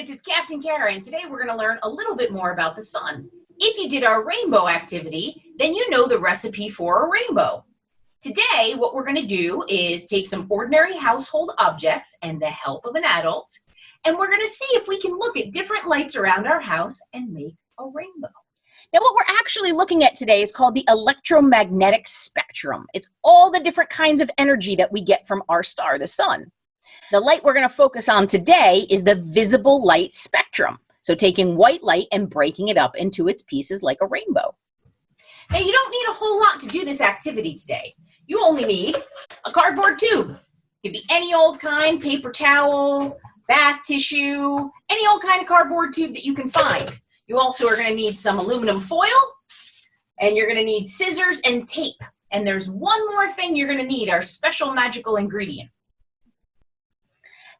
kids, it's Captain Kara, and today we're going to learn a little bit more about the sun. If you did our rainbow activity, then you know the recipe for a rainbow. Today, what we're going to do is take some ordinary household objects and the help of an adult, and we're going to see if we can look at different lights around our house and make a rainbow. Now, what we're actually looking at today is called the electromagnetic spectrum. It's all the different kinds of energy that we get from our star, the sun. The light we're going to focus on today is the visible light spectrum. So taking white light and breaking it up into its pieces like a rainbow. Now, you don't need a whole lot to do this activity today. You only need a cardboard tube. It could be any old kind, paper towel, bath tissue, any old kind of cardboard tube that you can find. You also are going to need some aluminum foil, and you're going to need scissors and tape. And there's one more thing you're going to need, our special magical ingredient.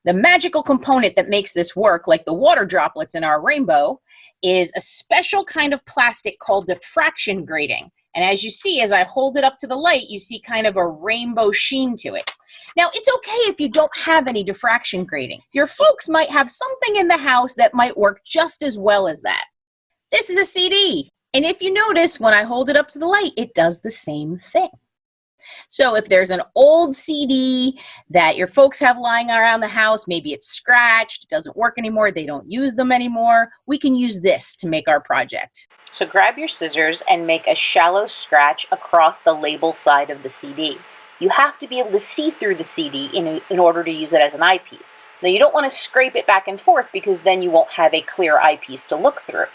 The magical component that makes this work, like the water droplets in our rainbow, is a special kind of plastic called diffraction grating. And as you see, as I hold it up to the light, you see kind of a rainbow sheen to it. Now, it's okay if you don't have any diffraction grating. Your folks might have something in the house that might work just as well as that. This is a CD. And if you notice, when I hold it up to the light, it does the same thing. So if there's an old CD that your folks have lying around the house, maybe it's scratched, it doesn't work anymore, they don't use them anymore, we can use this to make our project. So grab your scissors and make a shallow scratch across the label side of the CD. You have to be able to see through the CD in order to use it as an eyepiece. Now, you don't want to scrape it back and forth because then you won't have a clear eyepiece to look through.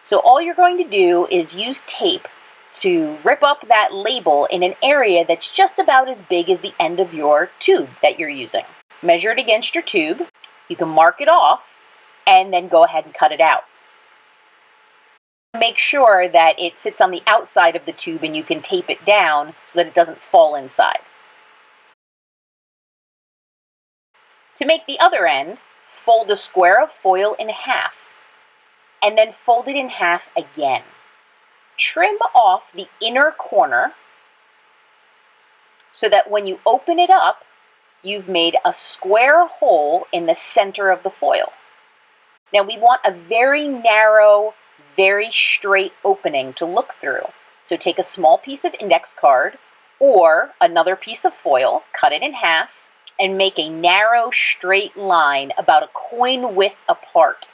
So all you're going to do is use tape to rip up that label in an area that's just about as big as the end of your tube that you're using. Measure it against your tube, you can mark it off, and then go ahead and cut it out. Make sure that it sits on the outside of the tube and you can tape it down so that it doesn't fall inside. To make the other end, fold a square of foil in half, and then fold it in half again. Trim off the inner corner so that when you open it up, you've made a square hole in the center of the foil. Now, we want a very narrow, very straight opening to look through. So take a small piece of index card or another piece of foil, cut it in half, and make a narrow, straight line about a coin width apart.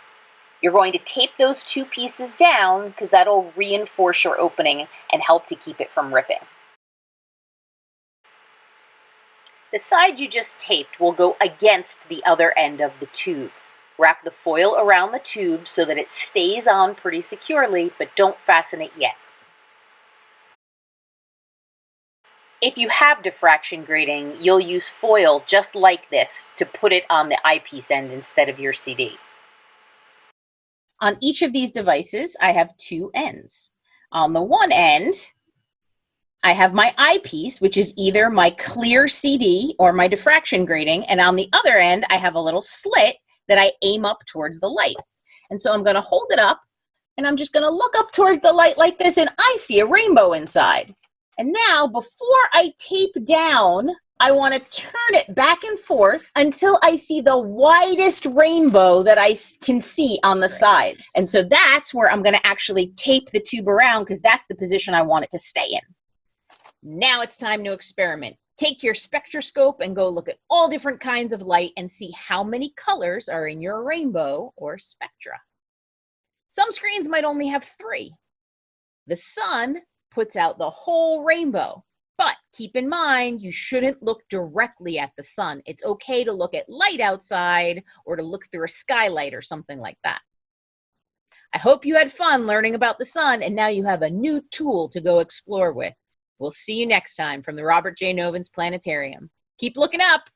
You're going to tape those two pieces down because that'll reinforce your opening and help to keep it from ripping. The side you just taped will go against the other end of the tube. Wrap the foil around the tube so that it stays on pretty securely, but don't fasten it yet. If you have diffraction grating, you'll use foil just like this to put it on the eyepiece end instead of your CD. On each of these devices, I have two ends. On the one end, I have my eyepiece, which is either my clear CD or my diffraction grating, and on the other end, I have a little slit that I aim up towards the light. And so I'm going to hold it up, and I'm just going to look up towards the light like this, and I see a rainbow inside. And now, before I tape down, I want to turn it back and forth until I see the widest rainbow that I can see on the sides. And so that's where I'm going to actually tape the tube around because that's the position I want it to stay in. Now it's time to experiment. Take your spectroscope and go look at all different kinds of light and see how many colors are in your rainbow or spectra. Some screens might only have 3. The sun puts out the whole rainbow. But keep in mind, you shouldn't look directly at the sun. It's okay to look at light outside or to look through a skylight or something like that. I hope you had fun learning about the sun, and now you have a new tool to go explore with. We'll see you next time from the Robert J. Novins Planetarium. Keep looking up.